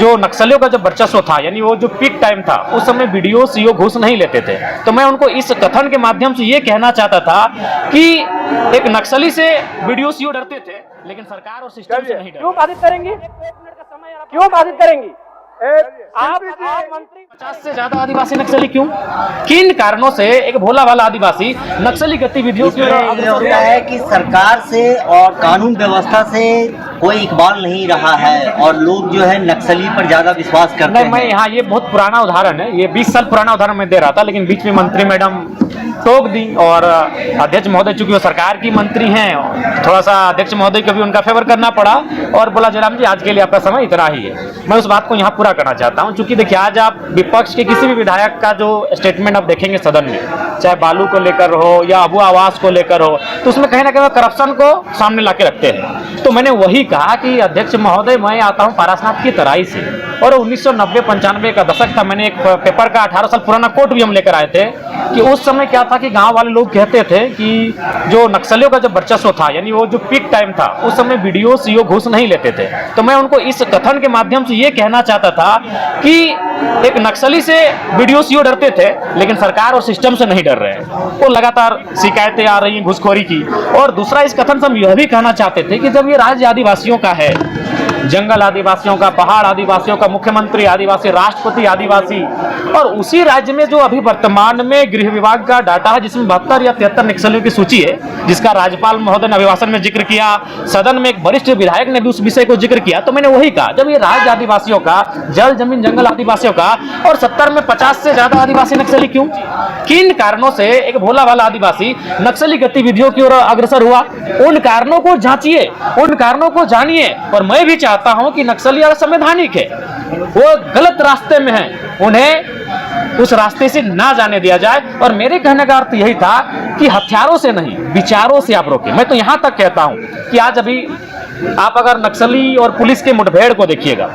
जो नक्सलियों का जब वर्चस्व था, यानी वो जो पीक टाइम था, उस समय वीडियो सीओ घूस नहीं लेते थे। तो मैं उनको इस कथन के माध्यम से ये कहना चाहता था कि एक नक्सली से वीडियो सीओ डरते थे, लेकिन सरकार और सिस्टम से नहीं डरते। क्यों बाधित करेंगी? क्यों बाधित करेंगी? आप मंत्री 50 से ज्यादा आदिवासी नक्सली क्यों, किन कारणों से एक भोला भाला आदिवासी नक्सली गतिविधियों की ओर अग्रसर होता है कि सरकार से और कानून व्यवस्था से कोई इकबाल नहीं रहा है और लोग जो है नक्सली पर ज्यादा विश्वास करते हैं। मैं यहाँ ये बहुत पुराना उदाहरण है, ये 20 साल पुराना उदाहरण मैं दे रहा था, लेकिन बीच में मंत्री मैडम टोक दी और अध्यक्ष महोदय चूंकि वो सरकार की मंत्री हैं, थोड़ा सा अध्यक्ष महोदय को भी उनका फेवर करना पड़ा और बोला जयराम जी आज के लिए आपका समय इतना ही है। मैं उस बात को यहाँ पूरा करना चाहता हूँ, क्योंकि देखिए आज आप विपक्ष के किसी भी विधायक का जो स्टेटमेंट आप देखेंगे सदन में, चाहे बालू को लेकर हो या अबू आवास को लेकर हो, तो उसमें कहीं ना कहीं करप्शन को सामने ला के रखते हैं। तो मैंने वही कहा कि अध्यक्ष महोदय मैं आता हूँ पारसनाथ की तराई से और 1990-95 का दशक था। मैंने एक पेपर का 18 साल पुराना कोट भी हम लेकर आए थे कि उस समय क्या था कि गांव वाले लोग कहते थे कि जो नक्सलियों का जब वर्चस्व था, यानी वो जो पीक टाइम था, उस समय वीडियो सीओ घूस नहीं लेते थे। तो मैं उनको इस कथन के माध्यम से ये कहना चाहता था कि एक नक्सली से वीडियो सीओ डरते थे, लेकिन सरकार और सिस्टम से नहीं डर रहे हैं। वो लगातार शिकायतें आ रही हैं घुसखोरी की। और दूसरा इस कथन से हम यह भी कहना चाहते थे कि जब ये राज्य आदिवासियों का है, जंगल आदिवासियों का, पहाड़ आदिवासियों का, मुख्यमंत्री आदिवासी, राष्ट्रपति आदिवासी, और उसी राज्य में जो अभी वर्तमान में गृह विभाग का डाटा है जिसमें 72 या 73 नक्सलियों की सूची है, जिसका राज्यपाल महोदय ने अभिभाषण में जिक्र किया, सदन में एक वरिष्ठ विधायक ने भी उस विषय को जिक्र किया। तो मैंने वही कहा जब ये राज्य आदिवासियों का, जल जमीन जंगल आदिवासियों का, और 70 में 50 से ज्यादा आदिवासी नक्सली क्यों, किन कारणों से एक भोला भाला आदिवासी नक्सली गतिविधियों की ओर अग्रसर हुआ, उन कारणों को जांचिए, उन कारणों को जानिए। और मैं भी चाहता हूं कि नक्सली असंवैधानिक है, वो गलत रास्ते में है, उन्हें उस रास्ते से ना जाने दिया जाए। और मेरे कहने का अर्थ यही था कि हथियारों से नहीं, विचारों से आप रोकें। मैं तो यहां तक कहता हूं कि आज अभी आप अगर नक्सली और पुलिस के मुठभेड़ को देखिएगा,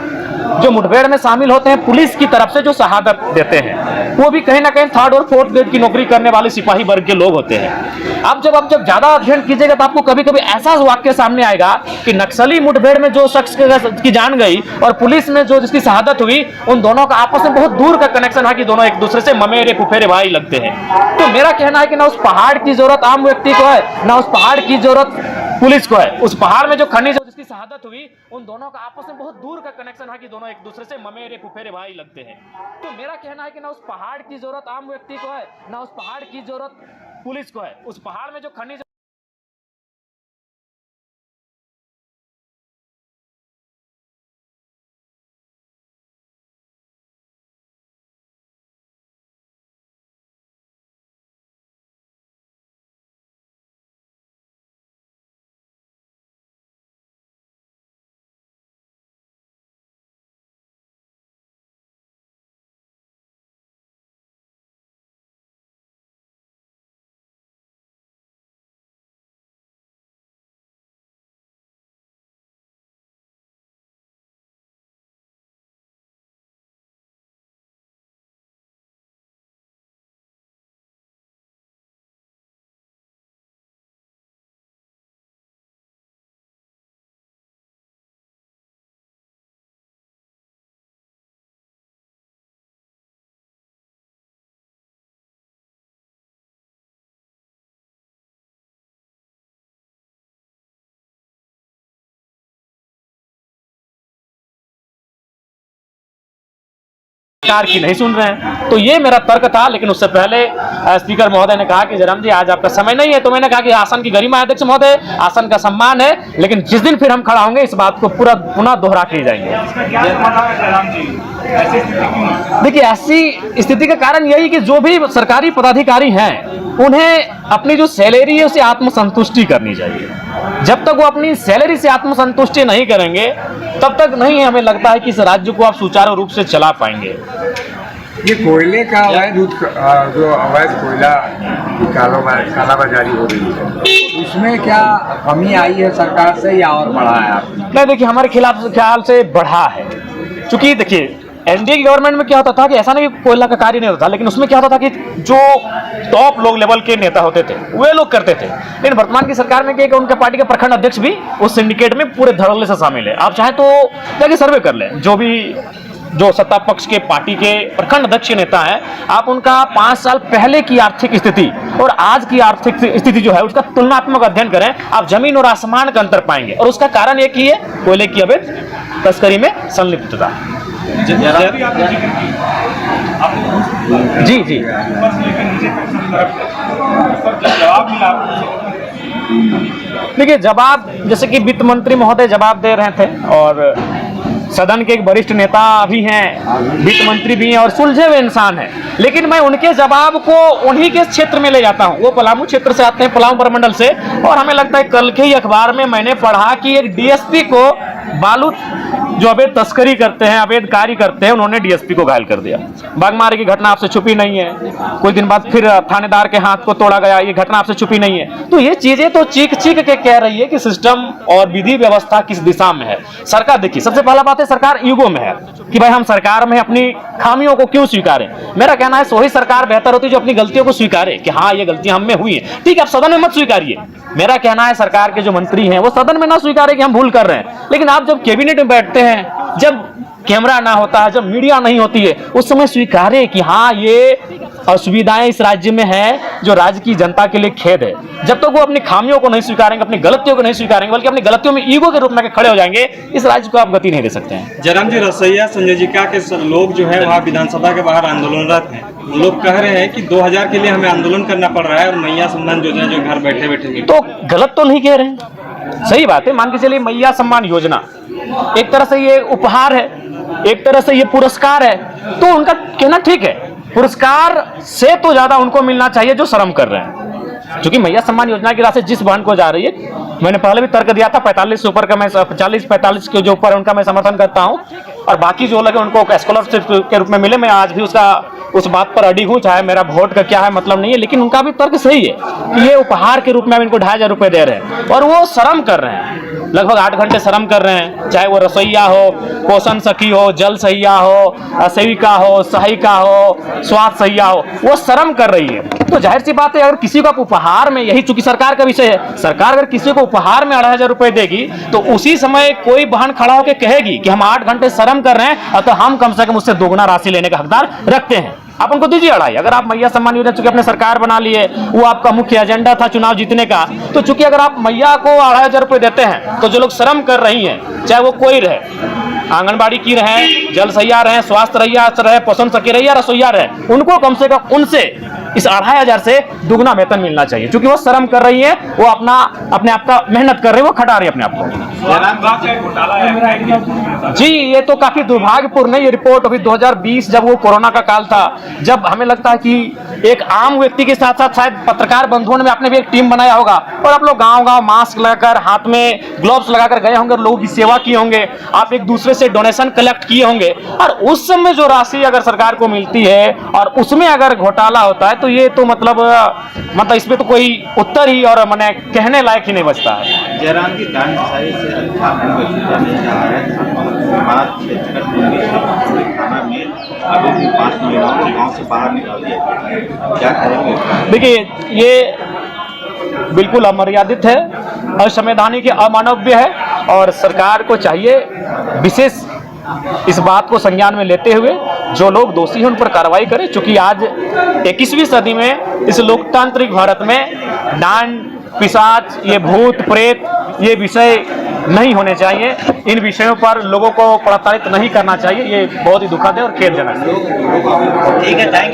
जो मुठभेड़ में शामिल होते हैं पुलिस की तरफ से जो शहादत देते हैं, वो भी कहीं ना कहीं 3rd और 4th ग्रेड की नौकरी करने वाले सिपाही वर्ग के लोग होते हैं। आप जब ज्यादा अध्ययन कीजिएगा तो आपको कभी कभी ऐसा वाक्य सामने आएगा कि नक्सली मुठभेड़ में जो शख्स की जान गई और पुलिस में जो जिसकी शहादत हुई, उन दोनों का आपस में बहुत दूर का कनेक्शन है कि दोनों एक दूसरे से ममेरे फुफेरे भाई लगते हैं। तो मेरा कहना है कि ना उस पहाड़ की जरूरत आम व्यक्ति को है, ना उस पहाड़ की जरूरत पुलिस को है। उस पहाड़ में जो खनिज जिसकी शहादत हुई, उन दोनों का आपस में बहुत दूर का कनेक्शन है कि दोनों एक दूसरे से ममेरे फुफेरे भाई लगते हैं। तो मेरा कहना है कि ना उस पहाड़ की जरूरत आम व्यक्ति को है, ना उस पहाड़ की जरूरत पुलिस को है। उस पहाड़ में जो खनिज सरकार की नहीं सुन रहे हैं। तो ये मेरा तर्क था। लेकिन उससे पहले स्पीकर महोदय ने कहा कि जयराम जी आज आपका समय नहीं है। तो मैंने कहा कि आसन की गरिमा है अध्यक्ष महोदय, आसन का सम्मान है, लेकिन जिस दिन फिर हम खड़ा होंगे इस बात को पूरा पुनः दोहरा के जाएंगे। देखिए ऐसी स्थिति का कारण यही कि जो भी सरकारी पदाधिकारी हैं उन्हें अपनी जो सैलरी है उसे आत्मसंतुष्टि करनी चाहिए। जब तक वो अपनी सैलरी से आत्मसंतुष्टि नहीं करेंगे तब तक नहीं हमें लगता है कि इस राज्य को आप सुचारू रूप से चला पाएंगे। ये कोयले का अवैध जो अवैध कोयला की कालाबाजारी हो रही है, उसमें क्या कमी आई है सरकार से या और बढ़ा है आपने? नहीं, देखिए हमारे खिलाफ ख्याल से बढ़ा है। चूंकि देखिए एनडीए की गवर्नमेंट में क्या होता था कि ऐसा नहीं कि कोयला का कार्य नहीं होता था, लेकिन उसमें क्या होता था कि जो टॉप लोग लेवल के नेता होते थे वे लोग करते थे। लेकिन वर्तमान की सरकार में क्या है कि उनके पार्टी के प्रखंड अध्यक्ष भी उस सिंडिकेट में पूरे धड़ल्ले से शामिल है। आप चाहे तो जाके सर्वे कर लें, जो सत्ता पक्ष के पार्टी के प्रखंड अध्यक्ष नेता हैं, आप उनका 5 साल पहले की आर्थिक स्थिति और आज की आर्थिक स्थिति जो है उसका तुलनात्मक अध्ययन करें, आप जमीन और आसमान का अंतर पाएंगे। और उसका कारण एक ही है, कोयले की अवैध तस्करी में संलिप्तता। जी जी देखिए, जवाब जैसे कि वित्त मंत्री महोदय जवाब दे रहे थे और सदन के एक वरिष्ठ नेता भी हैं, वित्त मंत्री भी हैं और सुलझे हुए इंसान हैं, लेकिन मैं उनके जवाब को उन्हीं के क्षेत्र में ले जाता हूं। वो पलामू क्षेत्र से आते हैं, पलामू प्रमंडल से, और हमें लगता है कल के ही अखबार में मैंने पढ़ा कि एक डीएसपी को बालू जो अवैध तस्करी करते हैं, अवैध कार्य करते हैं, उन्होंने डीएसपी को घायल कर दिया। बागमारे की घटना आपसे छुपी नहीं है, कुछ दिन बाद फिर थानेदार के हाथ को तोड़ा गया, ये घटना आपसे छुपी नहीं है। तो ये चीजें तो चीख चीख के कह रही है कि सिस्टम और विधि व्यवस्था किस दिशा में है। सरकार, देखिए सबसे पहला बात है, सरकार ईगो में है कि भाई हम सरकार में अपनी खामियों को क्यों स्वीकारें। मेरा कहना है वही सरकार बेहतर होती है जो अपनी गलतियों को स्वीकारे कि हाँ ये गलतियां हम में हुई है। ठीक है, आप सदन में मत स्वीकारिए। मेरा कहना है सरकार के जो मंत्री हैं वो सदन में ना स्वीकारे कि हम भूल कर रहे हैं, लेकिन आप जब कैबिनेट में बैठते हैं, जब कैमरा ना होता है, जब मीडिया नहीं होती है, उस समय स्वीकारे कि हाँ ये असुविधाएं इस राज्य में है जो राज्य की जनता के लिए खेद है। जब तक वो अपनी खामियों को नहीं स्वीकारेंगे, अपनी गलतियों को नहीं स्वीकारेंगे, बल्कि अपनी गलतियों में ईगो के रूप में खड़े हो जाएंगे, इस राज्य को आप गति नहीं दे सकते हैं। जयराम जी, रसैया संयोजिका के लोग जो है वहाँ विधानसभा के बाहर आंदोलनरत हैं। लोग कह रहे हैं कि 2000 के लिए हमें आंदोलन करना पड़ रहा है और मैया सम्मान योजना जो घर बैठे बैठे। तो गलत तो नहीं कह रहे हैं, सही बात है। मान के चलिए मैया सम्मान योजना एक तरह से ये उपहार है, एक तरह से ये पुरस्कार है, तो उनका कहना ठीक है। पुरस्कार से तो ज्यादा उनको मिलना चाहिए जो श्रम कर रहे हैं, क्योंकि मैया सम्मान योजना की राशि जिस बहन को जा रही है, मैंने पहले भी तर्क दिया था 45 से ऊपर का, मैं 40-45 के जो ऊपर है उनका मैं समर्थन करता हूं, और बाकी जो लगे उनको स्कॉलरशिप के रूप में मिले, मैं आज भी उस बात पर अड़ी हूं, चाहे मेरा वोट का क्या है मतलब नहीं है, लेकिन उनका भी तर्क सही है कि ये उपहार के रूप में इनको 2500 रुपए दे रहे हैं और वो श्रम कर रहे हैं, लगभग 8 घंटे श्रम कर रहे हैं, चाहे वो रसोईया हो, पोषण सखी हो, जल सहिया हो, सेविका हो, सहायिका हो, स्वास्थ्य सहिया हो, वो श्रम कर रही है। तो जाहिर सी बात है, अगर किसी को उपहार में, यही चूंकि सरकार का विषय है, सरकार अगर किसी को उपहार में 2500 रुपए देगी तो उसी समय कोई बहन खड़ा होकर कहेगी कि हम 8 घंटे श्रम कर रहे हैं, तो हम कम से कम उससे दोगुना राशि लेने का हकदार रखते हैं। आप उनको दीजिए 2.5। अगर आप मैया सम्मान योजना चूंकि अपने सरकार बना लिए, वो आपका मुख्य एजेंडा था चुनाव जीतने का, तो चूंकि अगर आप मैया को 2500 रुपए देते हैं, तो जो लोग श्रम कर रही हैं, चाहे वो कोई रहे, आंगनबाड़ी की रहे, जल सहिया रहे, स्वास्थ्य रहिया रहे, पोषण सखी रहिया, रसोईया रहे, उनको कम से कम उनसे इस 2500 से दुगना वेतन मिलना चाहिए, क्योंकि वो श्रम कर रही है, वो अपने आप का मेहनत कर रही है, वो खटा रही है अपने आप को। जी, ये तो काफी दुर्भाग्यपूर्ण है। ये रिपोर्ट अभी 2020 जब वो कोरोना का काल था, जब हमें लगता है कि एक आम व्यक्ति के साथ साथ शायद पत्रकार बंधुओं ने आपने भी एक टीम बनाया होगा और आप लोग गांव-गांव मास्क लगाकर, हाथ में ग्लोव्स लगाकर गए होंगे, लोगों की सेवा की होंगे, आप एक दूसरे से डोनेशन कलेक्ट किए होंगे, और उस समय जो राशि अगर सरकार को मिलती है और उसमें अगर घोटाला होता है, तो ये तो मतलब इसमें तो कोई उत्तर ही और मैंने कहने लायक ही नहीं बचता है। जयराम जी, दानसाई से अच्छा बचता नहीं रहा है। हमारा क्षेत्र थाना में अभी भी 5 महिलाओं को गाँव से बाहर निकाल दिया, क्या करेंगे? देखिए, ये बिल्कुल अमर्यादित है, असंवैधानिक, अमानवीय है, और सरकार को चाहिए विशेष इस बात को संज्ञान में लेते हुए जो लोग दोषी हैं उन पर कार्रवाई करें, क्योंकि आज 21वीं सदी में इस लोकतांत्रिक भारत में डांड, पिशाच, ये भूत प्रेत, ये विषय नहीं होने चाहिए। इन विषयों पर लोगों को प्रताड़ित नहीं करना चाहिए। ये बहुत ही दुखद है और खेदजनक है। ठीक है, थैंक यू।